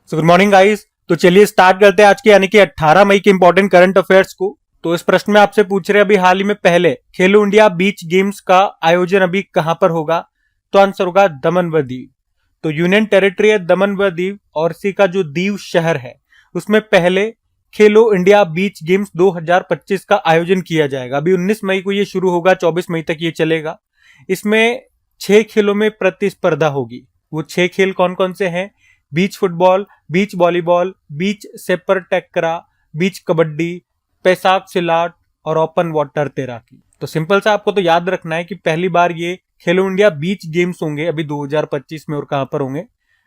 So good morning guys. तो चलिए start करते हैं आज के यानी कि 18 मई के इंपॉर्टेंट करंट अफेयर्स को। तो इस प्रश्न में आपसे पूछ रहे हैं अभी हाल ही में पहले खेलो इंडिया बीच गेम्स का आयोजन अभी कहां पर होगा। तो आंसर होगा दमन व दीव। तो यूनियन टेरिटरी है दमन व दीव और इसी का जो दीव शहर है उसमें पहले खेलो इंडिया बीच गेम्स 2025 का आयोजन किया जाएगा। अभी 19 मई को ये शुरू होगा, 24 मई तक ये चलेगा। इसमें 6 खेलों में प्रतिस्पर्धा होगी। वो 6 खेल कौन कौन से हैं? बीच फुटबॉल, बीच वॉलीबॉल, बीच सेपर टैकरा, बीच कबड्डी, पैसाक सिलाट और ओपन वाटर तैराकी। तो सिंपल सा आपको तो याद रखना है कि पहली बार ये खेलो इंडिया बीच गेम्स होंगे अभी 2025 में। और कहां पर होंगे?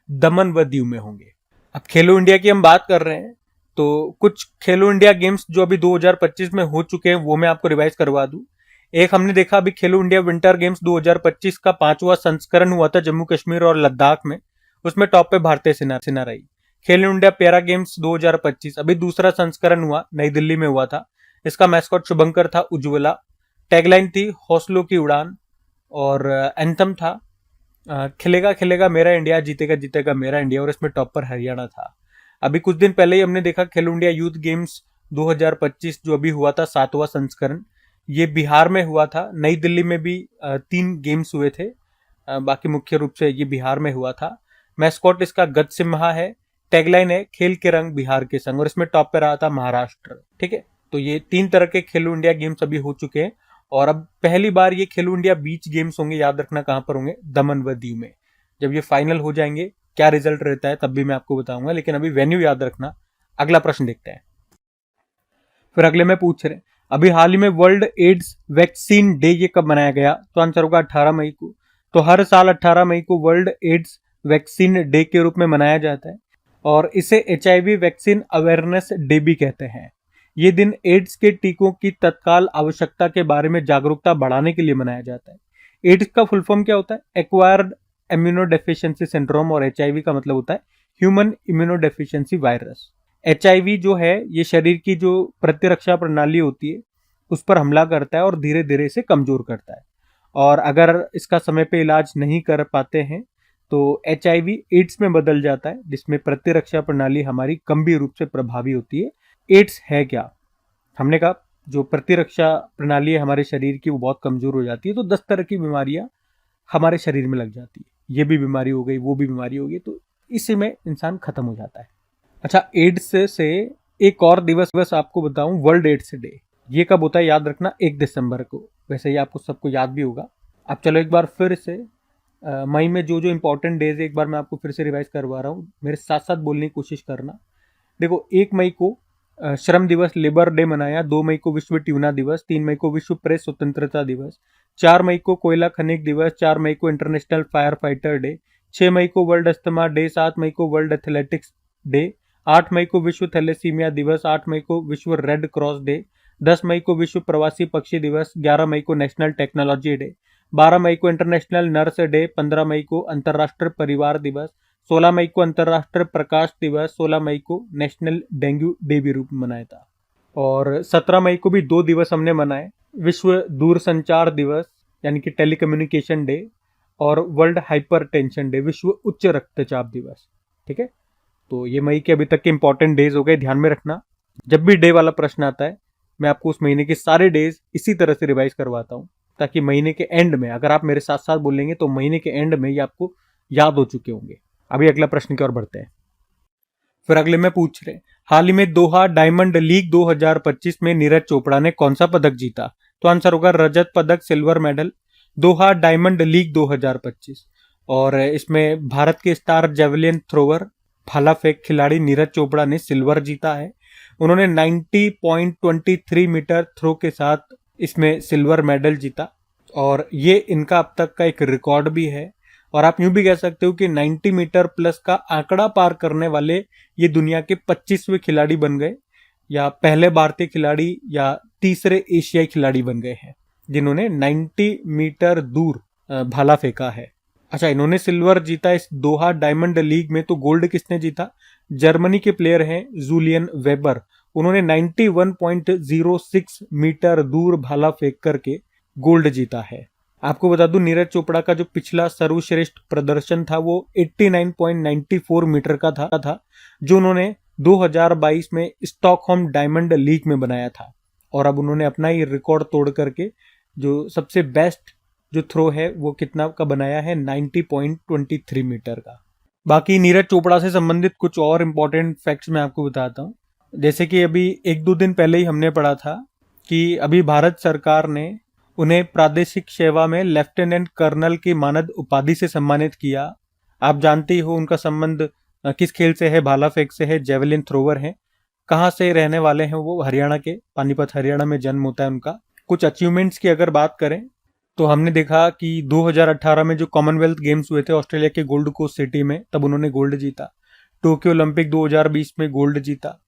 दमन व दीव में होंगे। अब खेलो इंडिया की हम बात कर रहे हैं तो कुछ खेलो इंडिया गेम्स जो अभी 2025 में हो चुके हैं वो मैं आपको रिवाइज करवा दूं। एक हमने देखा अभी खेलो इंडिया विंटर गेम्स 2025 का 5वां संस्करण हुआ था जम्मू कश्मीर और लद्दाख में। उसमें टॉप पे भारतीय सेना रही। खेलो इंडिया पैरा गेम्स 2025 अभी दूसरा संस्करण हुआ, नई दिल्ली में हुआ था। इसका मैस्कॉट शुभंकर था उज्ज्वला। टैगलाइन थी हौसलों की उड़ान और एंथम था खिलेगा खिलेगा मेरा इंडिया, जीतेगा जीतेगा मेरा इंडिया। और इसमें टॉप पर हरियाणा था। अभी कुछ दिन पहले ही हमने देखा खेलो इंडिया यूथ गेम्स 2025 जो अभी हुआ था 7वां संस्करण, ये बिहार में हुआ था। नई दिल्ली में भी 3 गेम्स हुए थे, बाकी मुख्य रूप से ये बिहार में हुआ था। मैस्कॉट इसका गज सिम्हा है। टैगलाइन है खेल के रंग बिहार के संग और इसमें टॉप पे रहा था महाराष्ट्र। ठीक है, तो ये 3 तरह के खेलो इंडिया गेम्स अभी हो चुके हैं और अब पहली बार ये खेलो इंडिया बीच गेम्स होंगे। याद रखना कहां पर होंगे? दमन व दीव में। जब ये फाइनल हो जाएंगे क्या रिजल्ट रहता है तब भी मैं आपको बताऊंगा, लेकिन अभी वेन्यू याद रखना। अगला प्रश्न देखते हैं। फिर अगले में पूछ रहे हैं अभी हाल ही में वर्ल्ड एड्स वैक्सीन डे ये कब मनाया गया? तो आंसर होगा 18 मई को। तो हर साल 18 मई को वर्ल्ड एड्स वैक्सीन डे के रूप में मनाया जाता है और इसे HIV वैक्सीन अवेयरनेस डे भी कहते हैं। ये दिन एड्स के टीकों की तत्काल आवश्यकता के बारे में जागरूकता बढ़ाने के लिए मनाया जाता है। एड्स का फुल फॉर्म क्या होता है? एक्वायर्ड इम्यूनोडेफिशिएंसी सिंड्रोम और HIV का मतलब होता है ह्यूमन इम्यूनोडेफिशिएंसी वायरस। HIV जो है ये शरीर की जो प्रतिरक्षा प्रणाली होती है उस पर हमला करता है और धीरे धीरे इसे कमजोर करता है। और अगर इसका समय पे इलाज नहीं कर पाते हैं तो HIV एड्स में बदल जाता है जिसमें प्रतिरक्षा प्रणाली हमारी गंभीर रूप से प्रभावी होती है। एड्स है क्या? हमने कहा जो प्रतिरक्षा प्रणाली है हमारे शरीर की वो बहुत कमजोर हो जाती है, तो 10 तरह की बीमारियां हमारे शरीर में लग जाती है। ये भी बीमारी हो गई, वो भी बीमारी हो गई, तो इसी में इंसान खत्म हो जाता है। अच्छा, एड्स से एक और दिवस आपको बताऊं, वर्ल्ड एड्स डे। ये कब होता है याद रखना? 1 दिसंबर को। वैसे ही आपको सबको याद भी होगा। अब चलो एक बार फिर से मई में जो जो इंपॉर्टेंट डेज है एक बार मैं आपको फिर से रिवाइज करवा रहा हूँ, मेरे साथ साथ बोलने की कोशिश करना। देखो, 1 मई को श्रम दिवस लेबर डे मनाया, 2 मई को विश्व ट्यूना दिवस, 3 मई को विश्व प्रेस स्वतंत्रता दिवस, 4 मई को कोयला खनिक दिवस, 4 मई को इंटरनेशनल फायर फाइटर डे, 6 मई को वर्ल्ड अस्थमा डे, 7 मई को वर्ल्ड एथलेटिक्स डे, 8 मई को विश्व थैलेसीमिया दिवस, 8 मई को विश्व रेड क्रॉस डे, 10 मई को विश्व प्रवासी पक्षी दिवस, 11 मई को नेशनल टेक्नोलॉजी डे, 12 मई को इंटरनेशनल नर्स डे, 15 मई को अंतर्राष्ट्रीय परिवार दिवस, 16 मई को अंतर्राष्ट्रीय प्रकाश दिवस, 16 मई को नेशनल डेंगू डे भी रूप में मनाया था। और 17 मई को भी 2 दिवस हमने मनाए, विश्व दूरसंचार दिवस यानी कि टेलीकम्युनिकेशन डे और वर्ल्ड हाइपर टेंशन डे, विश्व उच्च रक्तचाप दिवस। ठीक है, तो ये मई के अभी तक के इंपॉर्टेंट डेज हो गए। ध्यान में रखना, जब भी डे वाला प्रश्न आता है मैं आपको उस महीने के सारे डेज इसी तरह से रिवाइज करवाता हूँ ताकि महीने के एंड में अगर आप मेरे साथ साथ बोलेंगे तो महीने के एंड में ये आपको याद हो चुके होंगे। अभी अगला प्रश्न की ओर बढ़ते हैं। फिर अगले में पूछ रहे हाल ही में दोहा डायमंड लीग 2025 में नीरज चोपड़ा ने कौन सा पदक जीता? तो आंसर होगा रजत पदक, सिल्वर मेडल, दोहा डायमंड लीग 2025। और इसमें भारत के स्टार जेवलिन थ्रोवर भाला फेंक खिलाड़ी नीरज चोपड़ा ने सिल्वर जीता है। उन्होंने 90.23 मीटर थ्रो के साथ इसमें सिल्वर मेडल जीता और ये इनका अब तक का एक रिकॉर्ड भी है। और आप यूं भी कह सकते हो कि 90 मीटर प्लस का आंकड़ा पार करने वाले ये दुनिया के 25वें खिलाड़ी बन गए, या पहले भारतीय खिलाड़ी या तीसरे एशियाई खिलाड़ी बन गए हैं जिन्होंने 90 मीटर दूर भाला फेंका है। अच्छा, इन्होंने सिल्वर जीता इस दोहा डायमंड लीग में, तो गोल्ड किसने जीता? जर्मनी के प्लेयर हैं जूलियन वेबर। उन्होंने 91.06 मीटर दूर भाला फेंक करके गोल्ड जीता है। आपको बता दूं, नीरज चोपड़ा का जो पिछला सर्वश्रेष्ठ प्रदर्शन था वो 89.94 मीटर का था जो उन्होंने 2022 में स्टॉकहोम डायमंड लीग में बनाया था। और अब उन्होंने अपना ही रिकॉर्ड तोड़ करके जो सबसे बेस्ट जो थ्रो है वो कितना का बनाया है, 90.23 मीटर का। बाकी नीरज चोपड़ा से संबंधित कुछ और इंपॉर्टेंट फैक्ट्स मैं आपको बताता हूँ। जैसे कि अभी 1-2 दिन पहले ही हमने पढ़ा था कि अभी भारत सरकार ने उन्हें प्रादेशिक सेवा में लेफ्टिनेंट कर्नल की मानद उपाधि से सम्मानित किया। आप जानते ही हो उनका संबंध किस खेल से है, भाला फेंक से है, जेवलिन थ्रोवर है। कहाँ से रहने वाले हैं वो, हरियाणा के, पानीपत हरियाणा में जन्म होता है उनका। कुछ अचीवमेंट्स की अगर बात करें तो हमने देखा कि 2018 में जो कॉमनवेल्थ गेम्स हुए थे ऑस्ट्रेलिया के गोल्ड कोस्ट सिटी में, तब उन्होंने गोल्ड जीता। टोक्यो ओलंपिक 2020 में गोल्ड जीता।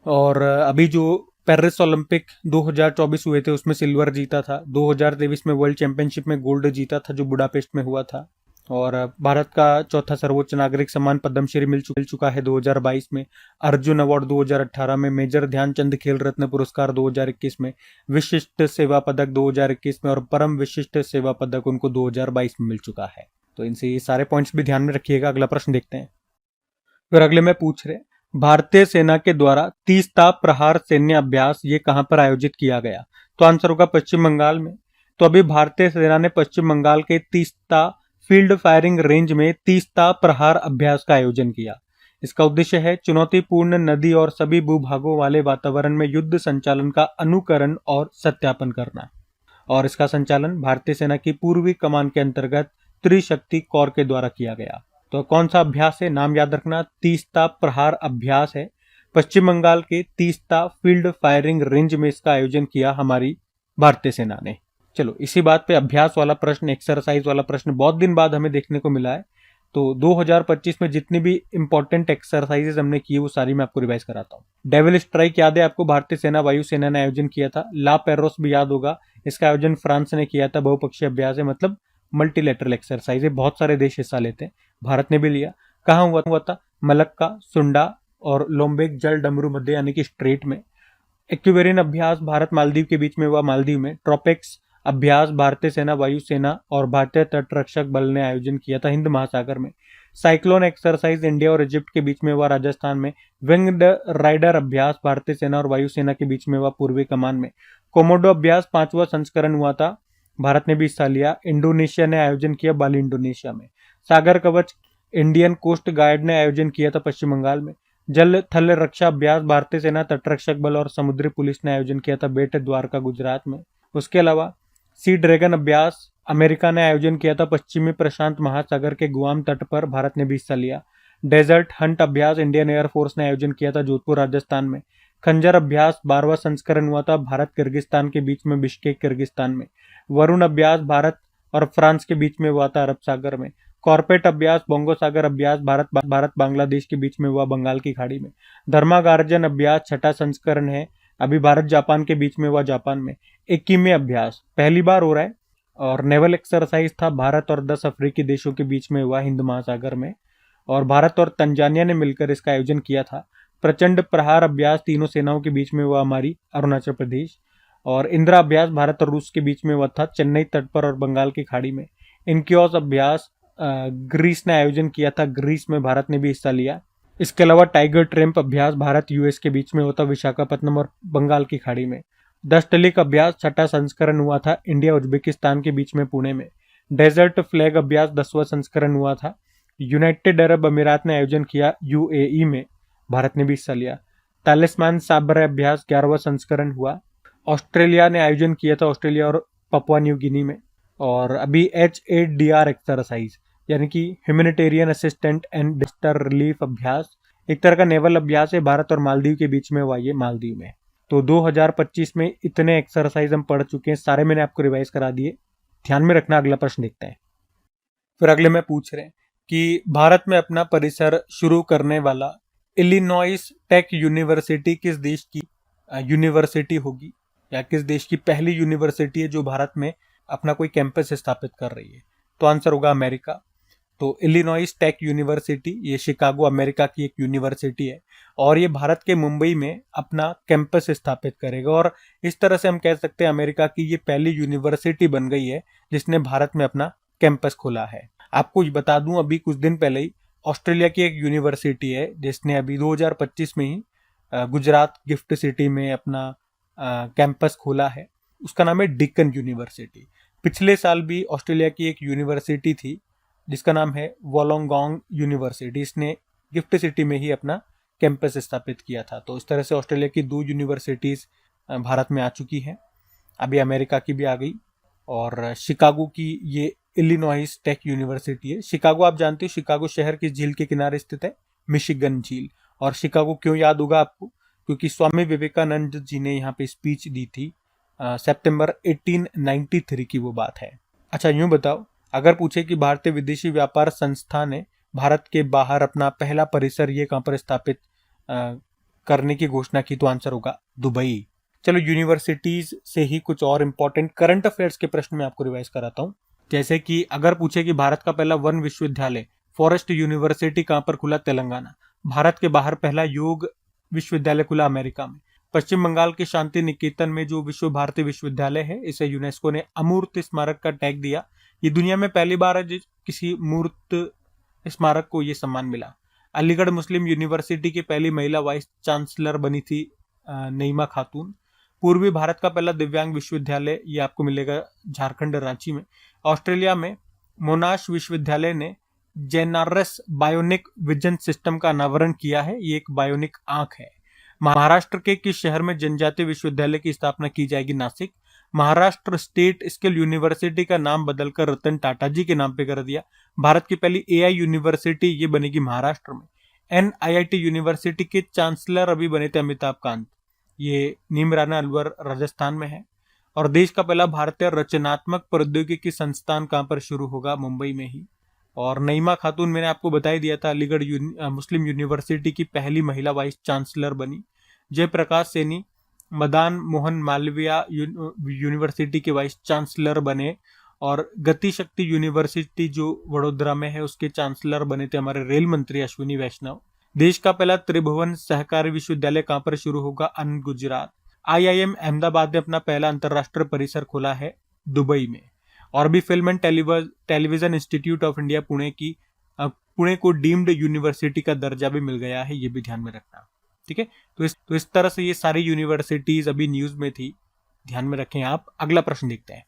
और अभी जो पेरिस ओलंपिक 2024 हुए थे उसमें सिल्वर जीता था। 2023 में वर्ल्ड चैंपियनशिप में गोल्ड जीता था जो बुडापेस्ट में हुआ था। और भारत का चौथा सर्वोच्च नागरिक सम्मान पद्मश्री मिल चुका है 2022 में। अर्जुन अवार्ड 2018 में, मेजर ध्यानचंद खेल रत्न पुरस्कार 2021 में, विशिष्ट सेवा पदक 2021 में और परम विशिष्ट सेवा पदक उनको 2022 में मिल चुका है। तो इनसे ये सारे पॉइंट्स भी ध्यान में रखिएगा। अगला प्रश्न देखते हैं। फिर अगले में पूछ रहे, भारतीय सेना के द्वारा 30 ताप प्रहार सैन्य अभ्यास ये कहां पर आयोजित किया गया? तो आंसर होगा पश्चिम बंगाल में। तो अभी भारतीय सेना ने पश्चिम बंगाल के तीस्ता फील्ड फायरिंग रेंज में 30 ताप प्रहार अभ्यास का आयोजन किया। इसका उद्देश्य है चुनौतीपूर्ण नदी और सभी भूभागों वाले वातावरण में युद्ध संचालन का अनुकरण और सत्यापन करना। और इसका संचालन भारतीय सेना की पूर्वी कमान के अंतर्गत त्रिशक्ति कोर के द्वारा किया गया। तो कौन सा अभ्यास है, नाम याद रखना, तीस्ता प्रहार अभ्यास है। पश्चिम बंगाल के तीस्ता फील्ड फायरिंग रेंज में इसका आयोजन किया हमारी भारतीय सेना ने। चलो इसी बात पे अभ्यास वाला प्रश्न, एक्सरसाइज वाला प्रश्न बहुत दिन बाद हमें देखने को मिला है। तो 2025 में जितनी भी इंपॉर्टेंट एक्सरसाइजेज हमने की वो सारी मैं आपको रिवाइज कराता हूँ। डेविल स्ट्राइक याद है आपको, भारतीय सेना वायुसेना ने आयोजन किया था। ला पेरोस भी याद होगा, इसका आयोजन फ्रांस ने किया था। बहुपक्षीय अभ्यास है, मतलब मल्टीलेटरल एक्सरसाइज है, बहुत सारे देश हिस्सा लेते हैं, भारत ने भी लिया। कहाँ हुआ था? मलक्का, सुंडा और लोम्बेक जल डमरू मध्य यानी कि स्ट्रेट में। इक्विवेरियन अभ्यास भारत मालदीव के बीच में हुआ, मालदीव में। ट्रोपेक्स अभ्यास भारतीय सेना, वायुसेना और भारतीय तटरक्षक बल ने आयोजन किया था हिंद महासागर में। साइक्लोन एक्सरसाइज इंडिया और इजिप्ट के बीच में हुआ, राजस्थान में। विंग्ड राइडर अभ्यास भारतीय सेना और वायुसेना के बीच में हुआ, पूर्वी कमान में। कोमोडो अभ्यास 5वां संस्करण हुआ था, भारत ने भी हिस्सा लिया। इंडोनेशिया ने आयोजन किया, बाली इंडोनेशिया में। सागर कवच इंडियन कोस्ट गार्ड ने आयोजन किया था पश्चिम बंगाल में। जल थल रक्षा अभ्यास भारतीय सेना, तटरक्षक बल और समुद्री पुलिस ने आयोजन किया था बेट द्वारका गुजरात में। उसके अलावा सी ड्रैगन अभ्यास अमेरिका ने आयोजन किया था पश्चिमी प्रशांत महासागर के गुआम तट पर, भारत ने भी हिस्सा लिया। डेजर्ट हंट अभ्यास इंडियन एयरफोर्स ने आयोजन किया था जोधपुर राजस्थान में। खंजर अभ्यास 12वां संस्करण हुआ था भारत किर्गिस्तान के बीच में, बिश्केक किर्गिस्तान में। वरुण अभ्यास भारत और फ्रांस के बीच में हुआ था अरब सागर में। कॉर्पेट अभ्यास बोंगो सागर अभ्यास भारत बांग्लादेश के बीच में हुआ बंगाल की खाड़ी में। धर्मागार्जन अभ्यास 6ठा संस्करण है, अभी भारत जापान के बीच में हुआ जापान में। 21वें अभ्यास पहली बार हो रहा है और नेवल एक्सरसाइज था भारत और 10 अफ्रीकी देशों के बीच में हुआ हिंद महासागर में। और भारत और तंजानिया ने मिलकर इसका आयोजन किया था। प्रचंड प्रहार अभ्यास तीनों सेनाओं के बीच में हुआ हमारी अरुणाचल प्रदेश। और इंदिरा अभ्यास भारत और रूस के बीच में हुआ था चेन्नई तट पर और बंगाल की खाड़ी में। इनक्योस अभ्यास ग्रीस ने आयोजन किया था, ग्रीस में भारत ने भी हिस्सा लिया। इसके अलावा टाइगर ट्रैम्प अभ्यास भारत यूएस के बीच में होता विशाखापत्तनम और बंगाल की खाड़ी में। 10 टलिक अभ्यास 6ठा संस्करण हुआ था इंडिया उज्बेकिस्तान के बीच में पुणे में। डेजर्ट फ्लैग अभ्यास 10वां संस्करण हुआ था, यूनाइटेड अरब अमीरात ने आयोजन किया यूएई में, भारत ने भी हिस्सा लिया। तालिस्मान साबर अभ्यास 11वां संस्करण हुआ, ऑस्ट्रेलिया ने आयोजन किया था, ऑस्ट्रेलिया और पपुआ न्यू गिनी में। और अभी HADR एक्सरसाइज यानी कि humanitarian assistant and disaster relief अभ्यास, एक तरह का नेवल अभ्यास है, भारत और मालदीव के बीच में हुआ, ये मालदीव में। तो 2025 में इतने एक्सरसाइज हम पढ़ चुके हैं, सारे मैंने आपको रिवाइज करा दिए, ध्यान में रखना। अगला प्रश्न देखते हैं। फिर अगले में पूछ रहे हैं कि भारत में अपना परिसर शुरू करने वाला इलिनॉइस टेक यूनिवर्सिटी किस देश की यूनिवर्सिटी होगी, या किस देश की पहली यूनिवर्सिटी है जो भारत में अपना कोई कैंपस स्थापित कर रही है? तो आंसर होगा अमेरिका। तो इलिनॉइस टेक यूनिवर्सिटी, ये शिकागो अमेरिका की एक यूनिवर्सिटी है और ये भारत के मुंबई में अपना कैंपस स्थापित करेगा। और इस तरह से हम कह सकते हैं अमेरिका की ये पहली यूनिवर्सिटी बन गई है जिसने भारत में अपना कैंपस खोला है। आपको बता दूं, अभी कुछ दिन पहले ही ऑस्ट्रेलिया की एक यूनिवर्सिटी है जिसने अभी 2025 में ही गुजरात गिफ्ट सिटी में अपना कैंपस खोला है। उसका नाम है डिकन यूनिवर्सिटी। पिछले साल भी ऑस्ट्रेलिया की एक यूनिवर्सिटी थी जिसका नाम है वोलोंगोंग यूनिवर्सिटी, इसने गिफ्ट सिटी में ही अपना कैंपस स्थापित किया था। तो इस तरह से ऑस्ट्रेलिया की 2 यूनिवर्सिटीज भारत में आ चुकी हैं, अभी अमेरिका की भी आ गई। और शिकागो की ये इलिनॉइस टेक यूनिवर्सिटी है। शिकागो आप जानते हो, शिकागो शहर की झील के किनारे स्थित है, मिशिगन झील। और शिकागो क्यों याद होगा आपको? क्योंकि स्वामी विवेकानंद जी ने यहाँ पे स्पीच दी थी, सितंबर 1893 की वो बात है। अच्छा, यूं बताओ, अगर पूछे कि भारतीय विदेशी व्यापार संस्था ने भारत के बाहर अपना पहला परिसर ये कहां पर स्थापित करने की घोषणा की, तो आंसर होगा दुबई। चलो, यूनिवर्सिटीज से ही कुछ और इंपॉर्टेंट करंट अफेयर्स के प्रश्न मैं आपको रिवाइज कराता हूं। जैसे कि अगर पूछे कि भारत का पहला वन विश्वविद्यालय फॉरेस्ट यूनिवर्सिटी कहां पर खुला, तेलंगाना। भारत के बाहर पहला योग विश्वविद्यालय खुला, अमेरिका में। पश्चिम बंगाल के शांति निकेतन में जो विश्व भारती विश्वविद्यालय है, इसे यूनेस्को ने अमूर्त स्मारक का टैग दिया। ये दुनिया में पहली बार है किसी मूर्त स्मारक को ये सम्मान मिला। अलीगढ़ मुस्लिम यूनिवर्सिटी की पहली महिला वाइस चांसलर बनी थी नईमा खातून। पूर्वी भारत का पहला दिव्यांग विश्वविद्यालय ये आपको मिलेगा झारखंड, रांची में। ऑस्ट्रेलिया में मोनाश विश्वविद्यालय ने जेनारस बायोनिक विजन सिस्टम का अनावरण किया है, ये एक बायोनिक आंख है। महाराष्ट्र के किस शहर में जनजातीय विश्वविद्यालय की स्थापना की जाएगी, Nashik. Maharashtra state skill university का नाम बदलकर रतन टाटा जी के नाम पे कर दिया। भारत की पहली एआई यूनिवर्सिटी ये बनेगी महाराष्ट्र में। एनआईआईटी यूनिवर्सिटी के चांसलर अभी बने थे अमिताभ कांत, ये नीमराना अलवर राजस्थान में है। और देश का पहला भारतीय रचनात्मक प्रौद्योगिकी संस्थान कहां पर शुरू होगा, मुंबई में ही। और नईमा खातून मैंने आपको बता ही दिया था, अलीगढ़ मुस्लिम यूनिवर्सिटी की पहली महिला वाइस चांसलर बनी। जयप्रकाश सैनी मदन मोहन मालवीय यूनिवर्सिटी के वाइस चांसलर बने। और गति शक्ति यूनिवर्सिटी जो वडोदरा में है उसके चांसलर बने थे हमारे रेल मंत्री अश्विनी वैष्णव। देश का पहला त्रिभुवन सहकारी विश्वविद्यालय कहां पर शुरू होगा, अन गुजरात। आईआईएम अहमदाबाद ने अपना पहला अंतरराष्ट्रीय परिसर खोला है, दुबई में। और भी film and television institute of India Pune को डीम्ड यूनिवर्सिटी का दर्जा भी मिल गया है, ये भी ध्यान में रखना, ठीक है। तो इस तरह से ये सारी यूनिवर्सिटीज अभी न्यूज में थी, ध्यान में रखें आप। अगला प्रश्न देखते हैं।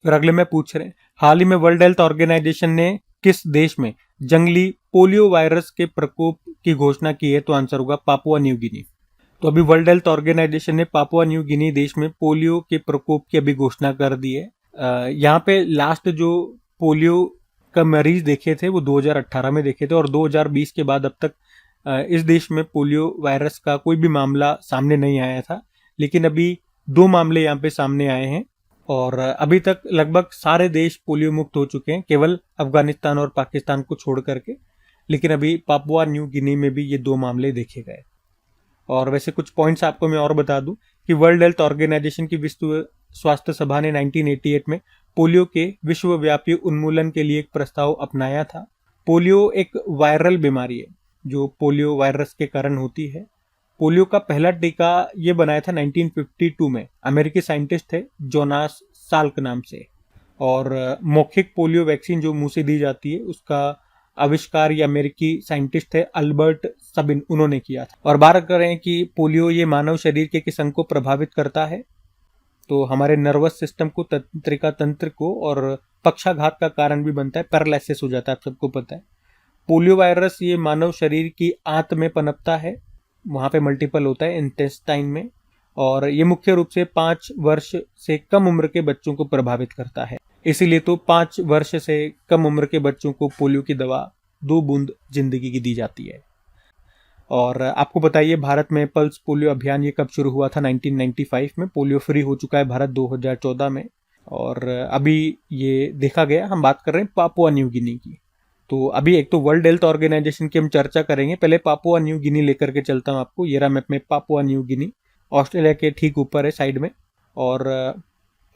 फिर अगले में पूछ रहे हैं, हाल ही में वर्ल्ड हेल्थ ऑर्गेनाइजेशन ने किस देश में जंगली पोलियो वायरस के प्रकोप की घोषणा की है, तो आंसर होगा पापुआ न्यू गिनी। तो अभी वर्ल्ड हेल्थ ऑर्गेनाइजेशन ने पापुआ न्यू गिनी देश में पोलियो के प्रकोप की अभी घोषणा कर दी है। यहाँ पे लास्ट जो पोलियो का मरीज देखे थे वो 2018 में देखे थे और 2020 के बाद अब तक इस देश में पोलियो वायरस का कोई भी मामला सामने नहीं आया था। लेकिन अभी 2 मामले यहाँ पे सामने आए हैं और अभी तक लगभग सारे देश पोलियो मुक्त हो चुके हैं, केवल अफगानिस्तान और पाकिस्तान को छोड़ करके। लेकिन अभी पापुआ न्यू गिनी में भी ये 2 मामले देखे गए। और वैसे कुछ पॉइंट्स आपको मैं और बता दूं कि वर्ल्ड हेल्थ ऑर्गेनाइजेशन की विश्व स्वास्थ्य सभा ने 1988 में पोलियो के विश्वव्यापी उन्मूलन के लिए एक प्रस्ताव अपनाया था। पोलियो एक वायरल बीमारी है जो पोलियो वायरस के कारण होती है। पोलियो का पहला टीका ये बनाया था 1952 में, अमेरिकी साइंटिस्ट थे जोनास साल्क नाम से। और मौखिक पोलियो वैक्सीन जो मुंह से दी जाती है उसका आविष्कार ये अमेरिकी साइंटिस्ट थे अल्बर्ट सबिन, उन्होंने किया था। और बात करें कि पोलियो ये मानव शरीर के किस अंग को प्रभावित करता है, तो हमारे नर्वस सिस्टम को, तंत्रिका तंत्र को, और पक्षाघात का कारण भी बनता है, पैरालिसिस हो जाता है, आप सबको पता है। पोलियो वायरस ये मानव शरीर की आंत में पनपता है, वहां पे मल्टीपल होता है इंटेस्टाइन में। और ये मुख्य रूप से 5 वर्ष से कम उम्र के बच्चों को प्रभावित करता है। इसीलिए तो 5 वर्ष से कम उम्र के बच्चों को पोलियो की दवा 2 बूंद जिंदगी की दी जाती है। और आपको बताइए भारत में पल्स पोलियो अभियान ये कब शुरू हुआ था, 1995 में। पोलियो फ्री हो चुका है भारत 2014 में। और अभी ये देखा गया, हम बात कर रहे हैं पापुआ न्यू गिनी की। तो अभी एक तो वर्ल्ड हेल्थ ऑर्गेनाइजेशन की हम चर्चा करेंगे, पहले पापुआ न्यू गिनी लेकर के चलता हूँ आपको। ये रहा मैप में पापुआ न्यू गिनी, ऑस्ट्रेलिया के ठीक ऊपर है साइड में। और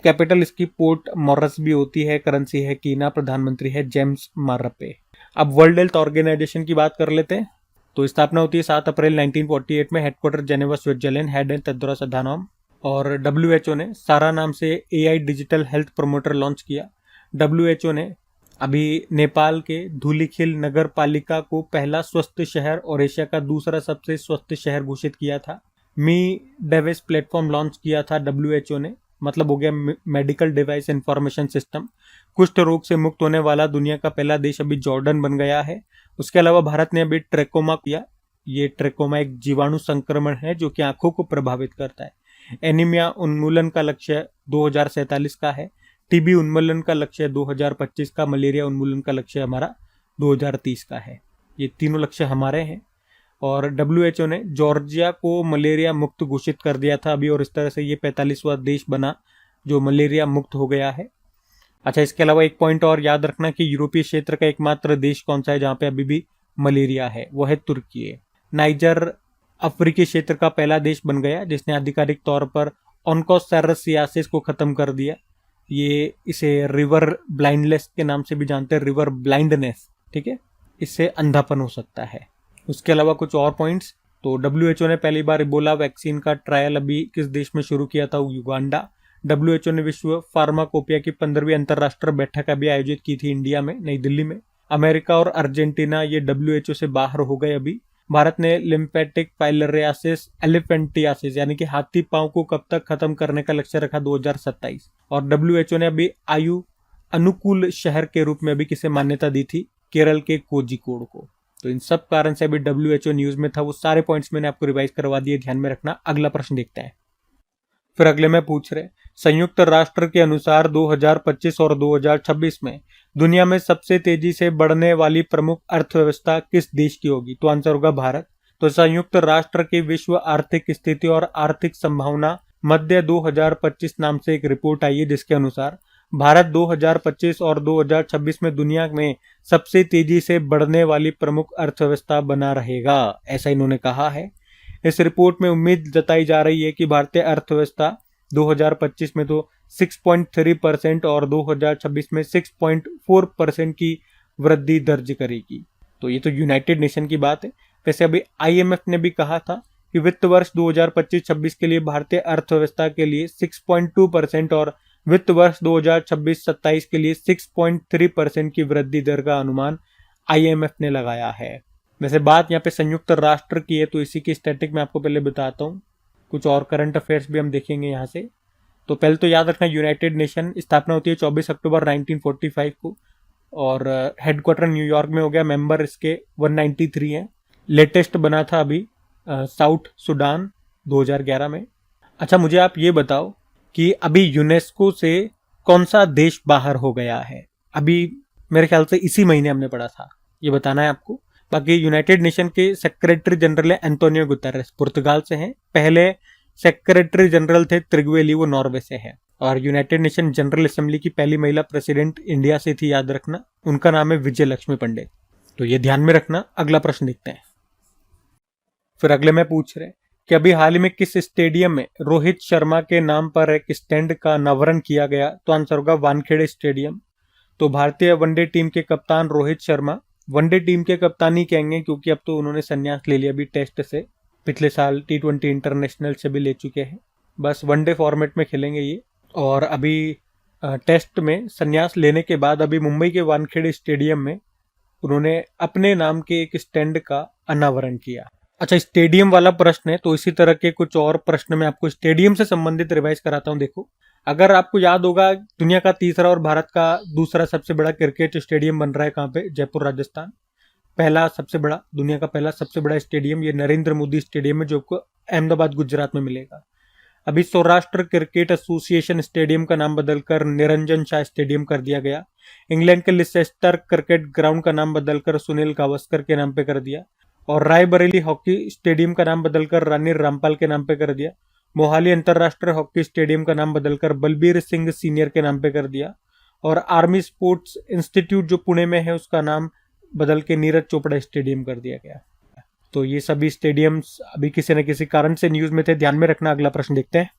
कैपिटल इसकी पोर्ट मॉरस भी होती है, करेंसी है कीना, प्रधानमंत्री है जेम्स मार्रपे। अब वर्ल्ड हेल्थ ऑर्गेनाइजेशन की बात कर लेते हैं। तो स्थापना होती है 7 अप्रैल 1948 में, headquarter Geneva Switzerland, head and Tedros Adhanom. और डब्ल्यूएचओ ने सारा नाम से AI digital health promoter launch किया। डब्ल्यूएचओ ने अभी नेपाल के धूलिखिल नगर पालिका को पहला स्वस्थ शहर और एशिया का दूसरा सबसे स्वस्थ शहर घोषित किया था। मी डेविस प्लेटफॉर्म लॉन्च किया था डब्ल्यूएचओ ने, मतलब हो गया मेडिकल डिवाइस इंफॉर्मेशन सिस्टम। कुष्ठ रोग से मुक्त होने वाला दुनिया का पहला देश अभी जॉर्डन बन गया है। उसके अलावा भारत ने अभी ट्रेकोमा किया। ये ट्रेकोमा एक जीवाणु संक्रमण है जो कि आंखों को प्रभावित करता है। एनीमिया उन्मूलन का लक्ष्य 2047 का है। टीबी उन्मूलन का लक्ष्य 2025 का। मलेरिया उन्मूलन का लक्ष्य हमारा 2030 का है। ये तीनों लक्ष्य हमारे हैं। और डब्ल्यूएचओ ने जॉर्जिया को मलेरिया मुक्त घोषित कर दिया था अभी, और इस तरह से ये 45वां देश बना जो मलेरिया मुक्त हो गया है। अच्छा, इसके अलावा एक पॉइंट और याद रखना कि यूरोपीय क्षेत्र का एकमात्र देश कौन सा है जहां पे अभी भी मलेरिया है, वो है तुर्की। नाइजर अफ्रीकी क्षेत्र का पहला देश बन गया जिसने आधिकारिक तौर पर ऑन्कोसेरेसियासिस को खत्म कर दिया। ये इसे रिवर ब्लाइंडनेस के नाम से भी जानते हैं, रिवर ब्लाइंडनेस, ठीक है। इससे अंधापन हो सकता है। उसके अलावा कुछ और पॉइंट्स, तो डब्ल्यूएचओ ने पहली बार इबोला वैक्सीन का ट्रायल अभी किस देश में शुरू किया था, युगांडा। डब्ल्यूएचओ ने विश्व फार्माकोपिया की 15वीं अंतर्राष्ट्रीय बैठक अभी आयोजित की थी इंडिया में, नई दिल्ली में। अमेरिका और अर्जेंटीना ये डब्ल्यूएचओ से बाहर हो गए अभी। भारत ने लिम्फेटिक फाइलेरियासिस एलिफेंटियासिस यानी कि हाथी पांव को कब तक खत्म करने का लक्ष्य रखा, 2027। और डब्ल्यूएचओ ने अभी आयु अनुकूल शहर के रूप में अभी किसे मान्यता दी थी, केरल के कोझिकोड को। तो इन सब कारण से अभी डब्ल्यूएचओ न्यूज में था, वो सारे पॉइंट्स मैंने आपको रिवाइज करवा दिए, ध्यान में रखना। अगला प्रश्न देखते हैं। फिर अगले में पूछ रहे, संयुक्त राष्ट्र के अनुसार 2025 और 2026 में दुनिया में सबसे तेजी से बढ़ने वाली प्रमुख अर्थव्यवस्था किस देश की होगी, तो आंसर होगा भारत। तो संयुक्त राष्ट्र की विश्व आर्थिक स्थिति और आर्थिक संभावना मध्य 2025 नाम से एक रिपोर्ट आई है जिसके अनुसार भारत 2025 और 2026 में दुनिया में सबसे तेजी से बढ़ने वाली प्रमुख अर्थव्यवस्था बना रहेगा, ऐसा इन्होंने कहा है। इस रिपोर्ट में उम्मीद जताई जा रही है कि भारतीय अर्थव्यवस्था 2025 में तो 6.3% और 2026 में 6.4% की वृद्धि दर्ज करेगी। तो ये तो यूनाइटेड नेशन की बात है। वैसे अभी आईएमएफ ने भी कहा था कि वित्त वर्ष 2025-26 के लिए भारतीय अर्थव्यवस्था के लिए 6.2% और वित्त वर्ष 2026-27 के लिए 6.3% की वृद्धि दर का अनुमान आईएमएफ ने लगाया है। वैसे बात यहाँ पे संयुक्त राष्ट्र की है, तो इसी की स्टैटिक मैं आपको पहले बताता हूँ। कुछ और करंट अफेयर्स भी हम देखेंगे यहाँ से। तो पहले तो याद रखना, यूनाइटेड नेशन स्थापना होती है 24 अक्टूबर 1945 को, और हेडक्वार्टर न्यूयॉर्क में हो गया। मेंबर इसके 193 हैं। लेटेस्ट बना था अभी साउथ सुडान 2011 में। अच्छा, मुझे आप ये बताओ कि अभी यूनेस्को से कौन सा देश बाहर हो गया है। अभी मेरे ख्याल से इसी महीने हमने पढ़ा था, ये बताना है आपको। बाकी यूनाइटेड नेशन के सेक्रेटरी जनरल है एंटोनियो गुतेरेस, पुर्तगाल से हैं। पहले सेक्रेटरी जनरल थे त्रिगवेली, वो नॉर्वे से है। और यूनाइटेड नेशन जनरल असेंबली की पहली महिला प्रेसिडेंट इंडिया से थी, याद रखना, उनका नाम है विजय लक्ष्मी पंडित। तो ये ध्यान में रखना। अगला प्रश्न देखते हैं। फिर अगले में पूछ रहे कि अभी हाल ही में किस स्टेडियम में रोहित शर्मा के नाम पर एक स्टैंड का अनावरण किया गया, तो आंसर होगा वानखेड़े स्टेडियम। तो भारतीय वनडे टीम के कप्तान रोहित शर्मा, वनडे टीम के कप्तान ही कहेंगे क्योंकि अब तो उन्होंने संन्यास ले लिया अभी टेस्ट से, पिछले साल T20 इंटरनेशनल से भी ले चुके हैं, बस वनडे फॉर्मेट में खेलेंगे ये। और अभी टेस्ट में संन्यास लेने के बाद अभी मुंबई के वानखेड़े स्टेडियम में उन्होंने अपने नाम के एक स्टैंड का अनावरण किया। अच्छा, स्टेडियम वाला प्रश्न है, तो इसी तरह के कुछ और प्रश्न मैं आपको स्टेडियम से संबंधित रिवाइज कराता हूं। देखो, अगर आपको याद होगा, दुनिया का तीसरा और भारत का दूसरा सबसे बड़ा क्रिकेट स्टेडियम बन रहा है कहाँ पे, जयपुर राजस्थान। पहला सबसे बड़ा, दुनिया का पहला सबसे बड़ा स्टेडियम ये नरेंद्र मोदी स्टेडियम है जो आपको अहमदाबाद गुजरात में मिलेगा। अभी सौराष्ट्र क्रिकेट एसोसिएशन स्टेडियम का नाम बदलकर निरंजन शाह स्टेडियम कर दिया गया। इंग्लैंड के लिसेस्टर क्रिकेट ग्राउंड का नाम बदलकर सुनील गावस्कर के नाम पे कर दिया। और रायबरेली हॉकी स्टेडियम का नाम बदलकर रानी रामपाल के नाम पे कर दिया। मोहाली अंतरराष्ट्रीय हॉकी स्टेडियम का नाम बदलकर बलबीर सिंह सीनियर के नाम पे कर दिया। और आर्मी स्पोर्ट्स इंस्टीट्यूट जो पुणे में है उसका नाम बदल के नीरज चोपड़ा स्टेडियम कर दिया गया। तो ये सभी स्टेडियम्स अभी किसी न किसी कारण से न्यूज में थे, ध्यान में रखना। अगला प्रश्न देखते हैं।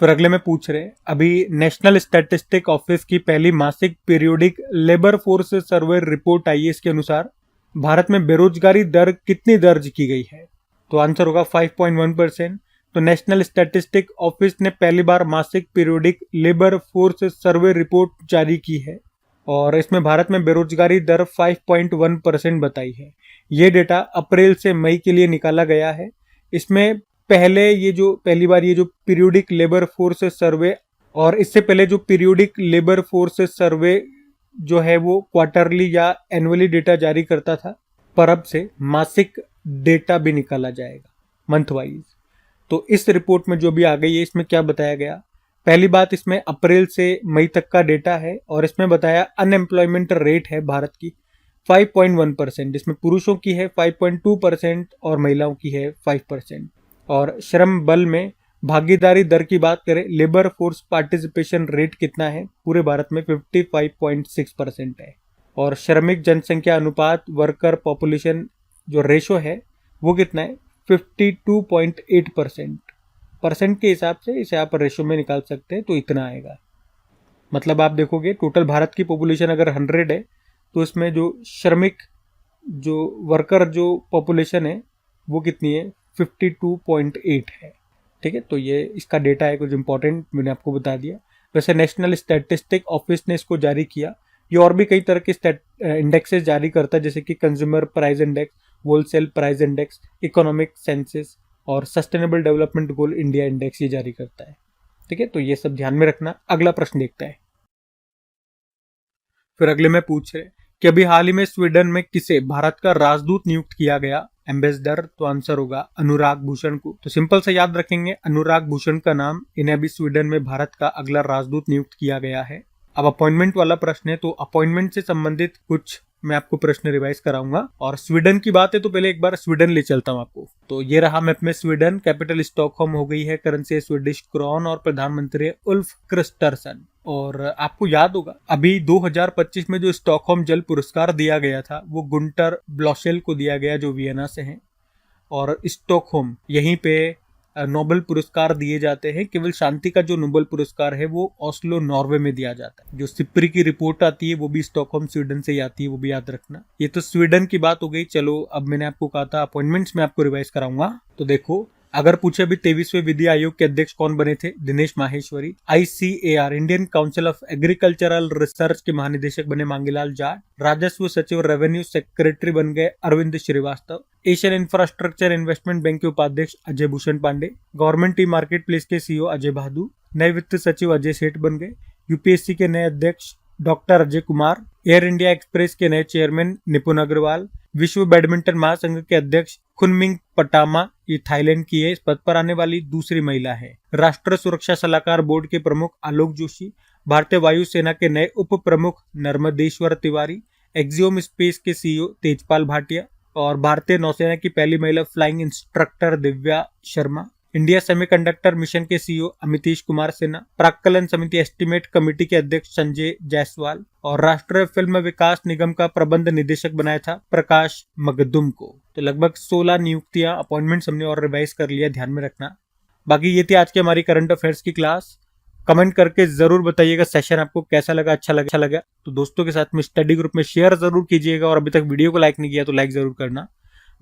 फिर अगले में पूछ रहे हैं, अभी नेशनल स्टैटिस्टिक ऑफिस की पहली मासिक periodic labour force survey report आई है। इसके अनुसार भारत में बेरोजगारी दर कितनी दर्ज की गई है? तो आंसर होगा 5.1%। तो नेशनल स्टैटिस्टिक ऑफिस ने पहली बार मासिक periodic labour force survey report जारी की है और इसमें भारत में बेरोजगारी दर 5.1% बताई है। ये डेटा अप्रैल से मई के लिए निकाला गया है। इसमें पहली बार ये जो पीरियोडिक लेबर फोर्स सर्वे और इससे पहले जो पीरियोडिक लेबर फोर्स सर्वे जो है वो क्वार्टरली या एनुअली डेटा जारी करता था, पर अब से मासिक डेटा भी निकाला जाएगा मंथ वाइज। तो इस रिपोर्ट में जो भी आ गई है, इसमें क्या बताया गया? पहली बात, इसमें अप्रैल से मई तक का डेटा है और इसमें बताया अनएम्प्लॉयमेंट रेट है भारत की 5.1%। इसमें पुरुषों की है 5.2% और महिलाओं की है 5%। और श्रम बल में भागीदारी दर की बात करें, लेबर फोर्स पार्टिसिपेशन रेट कितना है? पूरे भारत में 55.6% है। और श्रमिक जनसंख्या अनुपात वर्कर पॉपुलेशन जो रेशो है वो कितना है? 52.8%। परसेंट के हिसाब से इसे आप रेशो में निकाल सकते हैं, तो इतना आएगा। मतलब आप देखोगे टोटल भारत की पॉपुलेशन अगर 100 है तो इसमें जो श्रमिक जो वर्कर जो पॉपुलेशन है वो कितनी है? 52.8 है। ठीक है, तो ये इसका डेटा है, कुछ इंपॉर्टेंट मैंने आपको बता दिया। वैसे नेशनल स्टैटिस्टिक ऑफिस ने इसको जारी किया। ये और भी कई तरह के इंडेक्सेस जारी करता है, जैसे कि consumer price index, wholesale price index, economic census और sustainable development goal India index ये जारी करता है। ठीक है, तो ये सब ध्यान में रखना। अगला प्रश्न देखता है। फिर अगले में पूछ रहे कि अभी हाल ही में स्वीडन में किसे भारत का राजदूत नियुक्त किया गया, एम्बेसडर? तो आंसर होगा अनुराग भूषण को। तो सिंपल से याद रखेंगे, अनुराग भूषण का नाम, इन्हें अभी स्वीडन में भारत का अगला राजदूत नियुक्त किया गया है। अब अपॉइंटमेंट वाला प्रश्न है, तो अपॉइंटमेंट से संबंधित कुछ मैं आपको प्रश्न रिवाइज कराऊंगा। और स्वीडन की बात है तो पहले एक बार स्वीडन ले चलता हूं आपको। तो ये रहा मैप में स्वीडन, कैपिटल स्टॉकहोम हो गई है, करेंसी स्वीडिश क्रॉन और प्रधानमंत्री उल्फ क्रिस्टरसन। और आपको याद होगा अभी 2025 में जो स्टॉकहोम जल पुरस्कार दिया गया था वो गुंटर ब्लॉशेल को दिया गया, जो वियना से हैं। और स्टॉकहोम यहीं पे नोबेल पुरस्कार दिए जाते हैं। केवल शांति का जो नोबेल पुरस्कार है वो ओस्लो नॉर्वे में दिया जाता है। जो सिप्री की रिपोर्ट आती है वो भी स्टॉकहोम स्वीडन से ही आती है, वो भी याद रखना। ये तो स्वीडन की बात हो गई। चलो अब मैंने आपको कहा था अपॉइंटमेंट्स में आपको रिवाइज कराऊंगा। तो देखो, अगर पूछे अभी 23वें विधि आयोग के अध्यक्ष कौन बने थे? Dinesh Maheshwari. ICAR Indian council of agricultural research के महानिदेशक बने मांगीलाल जाट। राजस्व सचिव रेवेन्यू सेक्रेटरी बन गए Arvind Shrivastava. Asian infrastructure investment bank के उपाध्यक्ष Ajay Bhushan Pandey. Government e market place के CEO अजय बहादुर। नए वित्त सचिव अजय सेठ बन गए। UPSC के नए अध्यक्ष doctor Ajay Kumar. Air India express के नए चेयरमैन निपुण अग्रवाल। विश्व बैडमिंटन महासंघ के अध्यक्ष खुनमिंग पटामा, ये थाईलैंड की है, इस पद पर आने वाली दूसरी महिला है। राष्ट्र सुरक्षा सलाहकार बोर्ड के प्रमुख आलोक जोशी। भारतीय वायुसेना के नए उप प्रमुख नर्मदेश्वर तिवारी। एक्सियोम स्पेस के CEO तेजपाल भाटिया। और भारतीय नौसेना की पहली महिला flying instructor Divya Sharma. India semiconductor mission के CEO अमितेश कुमार सिन्हा। प्राक्कलन समिति एस्टीमेट कमेटी के अध्यक्ष संजय जायसवाल। और राष्ट्रीय फिल्म विकास निगम का प्रबंध निदेशक बनाया था प्रकाश मगदुम को। तो लगभग 16 नियुक्तियां, अपॉइंटमेंट्स हमने और रिवाइज कर लिया, ध्यान में रखना। बाकी ये थी आज की हमारी करंट अफेयर्स की क्लास। कमेंट करके जरूर बताइएगा सेशन आपको कैसा लगा, अच्छा लगा तो दोस्तों के साथ में स्टडी ग्रुप में शेयर जरूर कीजिएगा। और अभी तक वीडियो को लाइक नहीं किया तो लाइक जरूर करना।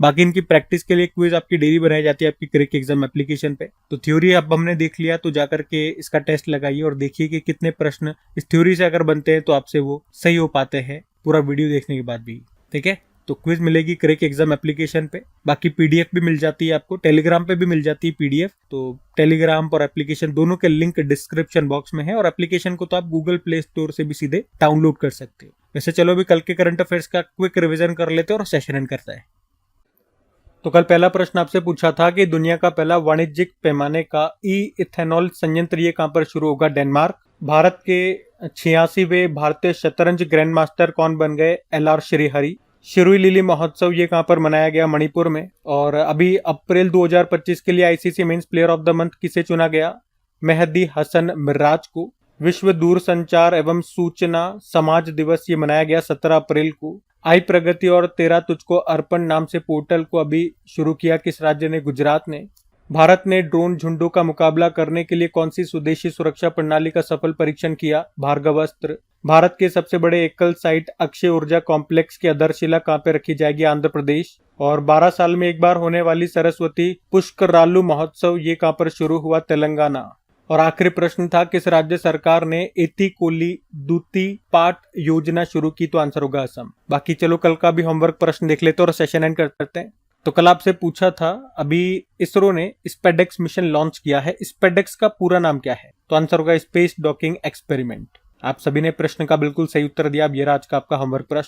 बाकी इनकी प्रैक्टिस के लिए क्विज आपकी डेली बनाई जाती है आपकी क्रिक एग्जाम एप्लीकेशन पे। तो थ्योरी अब हमने देख लिया, तो जाकर के इसका टेस्ट लगाइए और देखिए कि कितने प्रश्न इस थ्योरी से अगर बनते हैं तो आपसे वो सही हो पाते हैं पूरा वीडियो देखने के बाद भी। ठीक है, तो क्विज मिलेगी क्रिक एग्जाम एप्लीकेशन पे। बाकी PDF भी मिल जाती है आपको, टेलीग्राम पे भी मिल जाती है PDF। तो टेलीग्राम और एप्लीकेशन दोनों के लिंक डिस्क्रिप्शन बॉक्स में है। और एप्लीकेशन को तो आप गूगल प्ले स्टोर से भी सीधे डाउनलोड कर सकते हो। वैसे चलो अभी कल के करंट अफेयर्स का क्विक रिविजन कर लेते हैं और सेशन एंड करता है। तो कल पहला प्रश्न आपसे पूछा था कि दुनिया का पहला वाणिज्यिक पैमाने का इथेनॉल संयंत्र ये कहां पर शुरू होगा? डेनमार्क। भारत के 86वें भारतीय शतरंज ग्रैंड मास्टर कौन बन गए? LR श्रीहरि। शिरुई लिली महोत्सव ये कहां पर मनाया गया? मणिपुर में। और अभी अप्रैल 2025 के लिए ICC men's player of the month किसे चुना गया? मेहदी हसन मिराज को। विश्व दूरसंचार एवं सूचना समाज दिवस ये मनाया गया 17 अप्रैल को। आई प्रगति और तेरा तुझको अर्पण नाम से पोर्टल को अभी शुरू किया किस राज्य ने? गुजरात ने। भारत ने ड्रोन झुंडों का मुकाबला करने के लिए कौन सी स्वदेशी सुरक्षा प्रणाली का सफल परीक्षण किया? भार्गवास्त्र। भारत के सबसे बड़े एकल साइट अक्षय ऊर्जा कॉम्प्लेक्स की आधारशिला कहां पे रखी जाएगी? आंध्र प्रदेश। और 12 साल में एक बार होने वाली सरस्वती पुष्करालू महोत्सव ये कहां पर शुरू हुआ? तेलंगाना। और आखिरी प्रश्न था, किस राज्य सरकार ने एतिकोली दूती पाट योजना शुरू की? तो आंसर होगा असम। बाकी चलो कल का भी होमवर्क प्रश्न देख लेते हैं और सेशन एंड करते हैं। तो कल आपसे पूछा था, अभी इसरो ने स्पेडेक्स मिशन लॉन्च किया है, स्पेडेक्स का पूरा नाम क्या है? तो आंसर होगा स्पेस डॉकिंग एक्सपेरिमेंट। आप सभी ने प्रश्न का बिल्कुल सही उत्तर दिया। अब ये रहा आज का आपका होमवर्क प्रश्न।